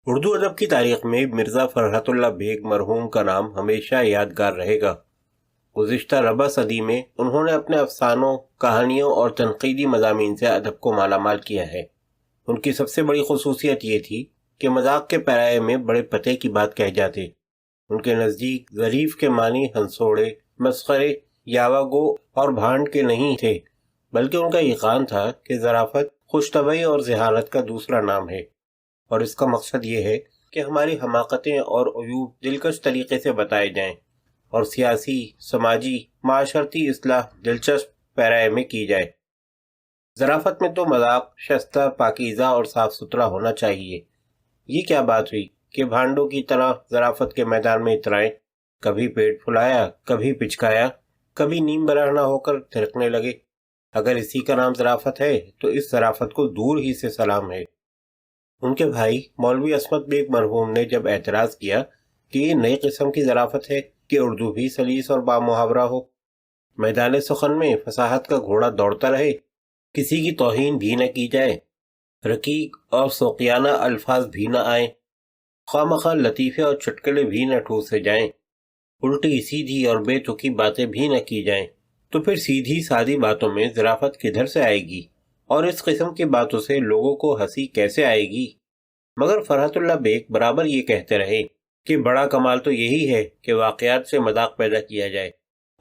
اردو ادب کی تاریخ میں مرزا فرحت اللہ بیگ مرحوم کا نام ہمیشہ یادگار رہے گا۔ گزشتہ ربع صدی میں انہوں نے اپنے افسانوں، کہانیوں اور تنقیدی مضامین سے ادب کو مالا مال کیا ہے۔ ان کی سب سے بڑی خصوصیت یہ تھی کہ مذاق کے پیرائے میں بڑے پتے کی بات کہہ جاتے۔ ان کے نزدیک ظریف کے معنی ہنسوڑے، مسخرے، یاوہ گو اور بھانڈ کے نہیں تھے، بلکہ ان کا یقین تھا کہ ظرافت خوش طبعی اور ذہانت کا دوسرا نام ہے، اور اس کا مقصد یہ ہے کہ ہماری حماقتیں اور عیوب دلکش طریقے سے بتائے جائیں اور سیاسی، سماجی، معاشرتی اصلاح دلچسپ پیرائے میں کی جائے۔ ظرافت میں تو مذاق شستہ، پاکیزہ اور صاف ستھرا ہونا چاہیے۔ یہ کیا بات ہوئی کہ بھانڈوں کی طرح ظرافت کے میدان میں اترائیں، کبھی پیٹ پھلایا، کبھی پچکایا، کبھی نیم برہنہ ہو کر تھرکنے لگے۔ اگر اسی کا نام ظرافت ہے تو اس ظرافت کو دور ہی سے سلام ہے۔ ان کے بھائی مولوی عصمت بیگ مرحوم نے جب اعتراض کیا کہ یہ نئی قسم کی ظرافت ہے کہ اردو بھی سلیس اور بامحاورہ ہو، میدان سخن میں فصاحت کا گھوڑا دوڑتا رہے، کسی کی توہین بھی نہ کی جائے، رقیق اور سوقیانہ الفاظ بھی نہ آئیں، خواہ مخواہ لطیفے اور چٹکلے بھی نہ ٹھوسے جائیں، الٹی سیدھی اور بے تکی باتیں بھی نہ کی جائیں، تو پھر سیدھی سادی باتوں میں ظرافت کدھر سے آئے گی، اور اس قسم کی باتوں سے لوگوں کو ہنسی کیسے آئے گی؟ مگر فرحت اللہ بیگ برابر یہ کہتے رہے کہ بڑا کمال تو یہی ہے کہ واقعات سے مذاق پیدا کیا جائے،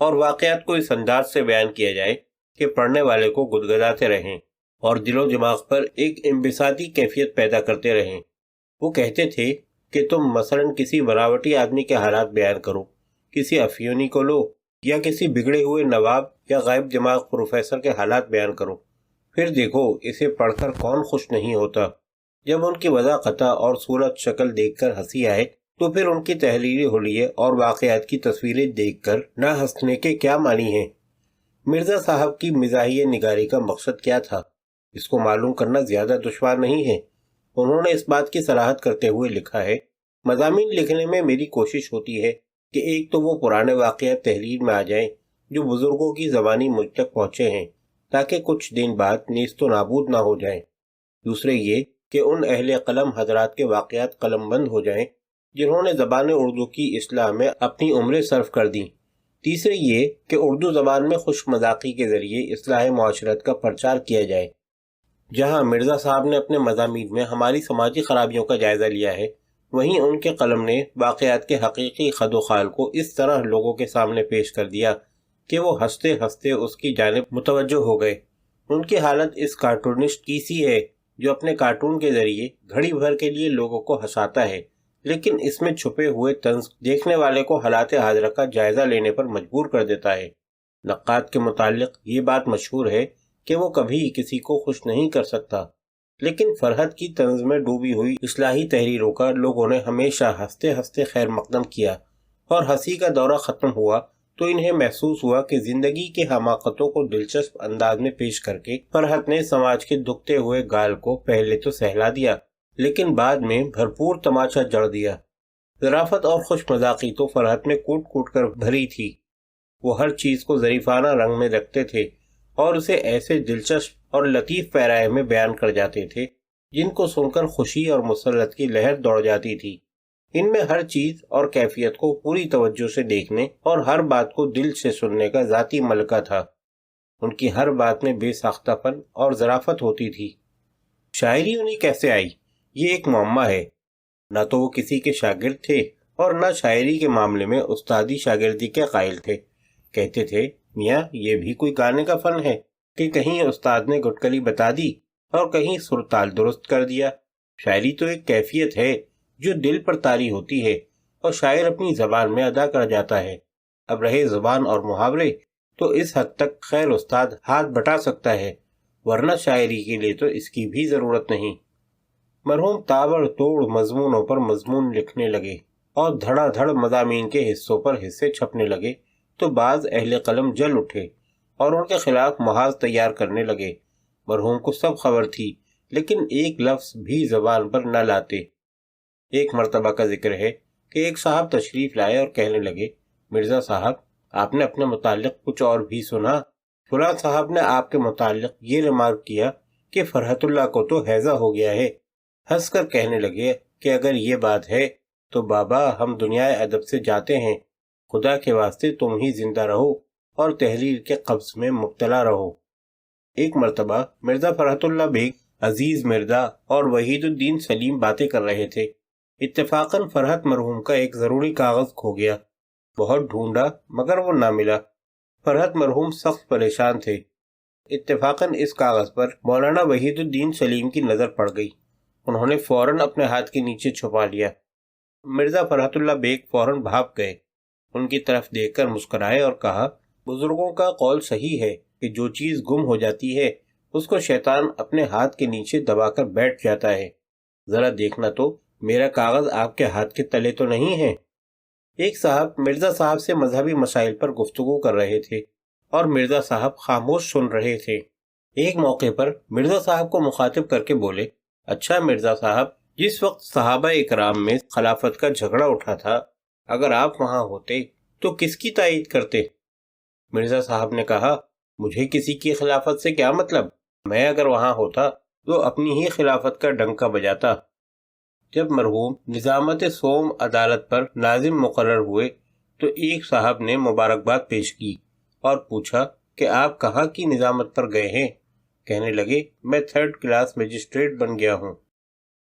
اور واقعات کو اس انداز سے بیان کیا جائے کہ پڑھنے والے کو گدگداتے رہیں اور دل و دماغ پر ایک انبساطی کیفیت پیدا کرتے رہیں۔ وہ کہتے تھے کہ تم مثلاً کسی بناوٹی آدمی کے حالات بیان کرو، کسی افیونی کو لو، یا کسی بگڑے ہوئے نواب یا غائب دماغ پروفیسر کے حالات بیان کرو، پھر دیکھو اسے پڑھ کر کون خوش نہیں ہوتا۔ جب ان کی وضاحت اور صورت شکل دیکھ کر ہنسی آئے تو پھر ان کی تحریری حلیے اور واقعات کی تصویریں دیکھ کر نہ ہنسنے کے کیا معنی ہیں؟ مرزا صاحب کی مزاحیہ نگاری کا مقصد کیا تھا، اس کو معلوم کرنا زیادہ دشوار نہیں ہے۔ انہوں نے اس بات کی صراحت کرتے ہوئے لکھا ہے، مضامین لکھنے میں میری کوشش ہوتی ہے کہ ایک تو وہ پرانے واقعات تحریر میں آ جائیں جو بزرگوں کی زبانی مجھ تک پہنچے ہیں، تاکہ کچھ دن بعد نیست و نابود نہ ہو جائیں۔ دوسرے یہ کہ ان اہل قلم حضرات کے واقعات قلم بند ہو جائیں جنہوں نے زبان اردو کی اصلاح میں اپنی عمریں صرف کر دیں۔ تیسرے یہ کہ اردو زبان میں خوش مذاقی کے ذریعے اصلاح معاشرت کا پرچار کیا جائے۔ جہاں مرزا صاحب نے اپنے مضامین میں ہماری سماجی خرابیوں کا جائزہ لیا ہے، وہیں ان کے قلم نے واقعات کے حقیقی خد و خال کو اس طرح لوگوں کے سامنے پیش کر دیا کہ وہ ہنستے ہنستے اس کی جانب متوجہ ہو گئے۔ ان کی حالت اس کارٹونسٹ کی سی ہے جو اپنے کارٹون کے ذریعے گھڑی بھر کے لیے لوگوں کو ہنساتا ہے، لیکن اس میں چھپے ہوئے طنز دیکھنے والے کو حالات حاضرہ کا جائزہ لینے پر مجبور کر دیتا ہے۔ نقاد کے متعلق یہ بات مشہور ہے کہ وہ کبھی کسی کو خوش نہیں کر سکتا، لیکن فرحت کی طنز میں ڈوبی ہوئی اصلاحی تحریروں کا لوگوں نے ہمیشہ ہنستے ہنستے خیر مقدم کیا، اور ہنسی کا دورہ ختم ہوا تو انہیں محسوس ہوا کہ زندگی کے حماقتوں کو دلچسپ انداز میں پیش کر کے فرحت نے سماج کے دکھتے ہوئے گال کو پہلے تو سہلا دیا، لیکن بعد میں بھرپور تماشا جڑ دیا۔ ظرافت اور خوش مذاقی تو فرحت میں کوٹ کوٹ کر بھری تھی۔ وہ ہر چیز کو ظریفانہ رنگ میں رکھتے تھے اور اسے ایسے دلچسپ اور لطیف پیرائے میں بیان کر جاتے تھے جن کو سن کر خوشی اور مسرت کی لہر دوڑ جاتی تھی۔ ان میں ہر چیز اور کیفیت کو پوری توجہ سے دیکھنے اور ہر بات کو دل سے سننے کا ذاتی ملکہ تھا۔ ان کی ہر بات میں بے ساختہ پن اور ظرافت ہوتی تھی۔ شاعری انہیں کیسے آئی، یہ ایک معمہ ہے۔ نہ تو وہ کسی کے شاگرد تھے اور نہ شاعری کے معاملے میں استادی شاگردی کے قائل تھے۔ کہتے تھے، میاں یہ بھی کوئی گانے کا فن ہے کہ کہیں استاد نے گٹکلی بتا دی اور کہیں سرتال درست کر دیا۔ شاعری تو ایک کیفیت ہے جو دل پر طاری ہوتی ہے اور شاعر اپنی زبان میں ادا کر جاتا ہے۔ اب رہے زبان اور محاورے تو اس حد تک خیر استاد ہاتھ بٹا سکتا ہے، ورنہ شاعری کے لیے تو اس کی بھی ضرورت نہیں۔ مرحوم تابڑ توڑ مضمونوں پر مضمون لکھنے لگے اور دھڑا دھڑ مضامین کے حصوں پر حصے چھپنے لگے تو بعض اہل قلم جل اٹھے اور ان کے خلاف محاذ تیار کرنے لگے۔ مرحوم کو سب خبر تھی لیکن ایک لفظ بھی زبان پر نہ لاتے۔ ایک مرتبہ کا ذکر ہے کہ ایک صاحب تشریف لائے اور کہنے لگے، مرزا صاحب آپ نے اپنے متعلق کچھ اور بھی سنا؟ فلاں صاحب نے آپ کے متعلق یہ ریمارک کیا کہ فرحت اللہ کو تو ہیضہ ہو گیا ہے۔ ہنس کر کہنے لگے کہ اگر یہ بات ہے تو بابا ہم دنیا ادب سے جاتے ہیں، خدا کے واسطے تم ہی زندہ رہو اور تحریر کے قبض میں مبتلا رہو۔ ایک مرتبہ مرزا فرحت اللہ بیگ، عزیز مرزا اور وحید الدین سلیم باتیں کر رہے تھے۔ اتفاقاً فرحت مرحوم کا ایک ضروری کاغذ کھو گیا۔ بہت ڈھونڈا مگر وہ نہ ملا۔ فرحت مرحوم سخت پریشان تھے۔ اتفاقاً اس کاغذ پر مولانا وحید الدین سلیم کی نظر پڑ گئی۔ انہوں نے فوراً اپنے ہاتھ کے نیچے چھپا لیا۔ مرزا فرحت اللہ بیگ فوراً بھاگ گئے، ان کی طرف دیکھ کر مسکرائے اور کہا، بزرگوں کا قول صحیح ہے کہ جو چیز گم ہو جاتی ہے اس کو شیطان اپنے ہاتھ کے نیچے دبا کر بیٹھ جاتا ہے۔ ذرا دیکھنا تو میرا کاغذ آپ کے ہاتھ کے تلے تو نہیں ہے؟ ایک صاحب مرزا صاحب سے مذہبی مسائل پر گفتگو کر رہے تھے اور مرزا صاحب خاموش سن رہے تھے۔ ایک موقع پر مرزا صاحب کو مخاطب کر کے بولے، اچھا مرزا صاحب، جس وقت صحابہ اکرام میں خلافت کا جھگڑا اٹھا تھا، اگر آپ وہاں ہوتے تو کس کی تائید کرتے؟ مرزا صاحب نے کہا، مجھے کسی کی خلافت سے کیا مطلب؟ میں اگر وہاں ہوتا تو اپنی ہی خلافت کا ڈنکا بجاتا۔ جب مرحوم نظامت سوم عدالت پر ناظم مقرر ہوئے تو ایک صاحب نے مبارکباد پیش کی اور پوچھا کہ آپ کہاں کی نظامت پر گئے ہیں؟ کہنے لگے، میں 3rd کلاس مجسٹریٹ بن گیا ہوں۔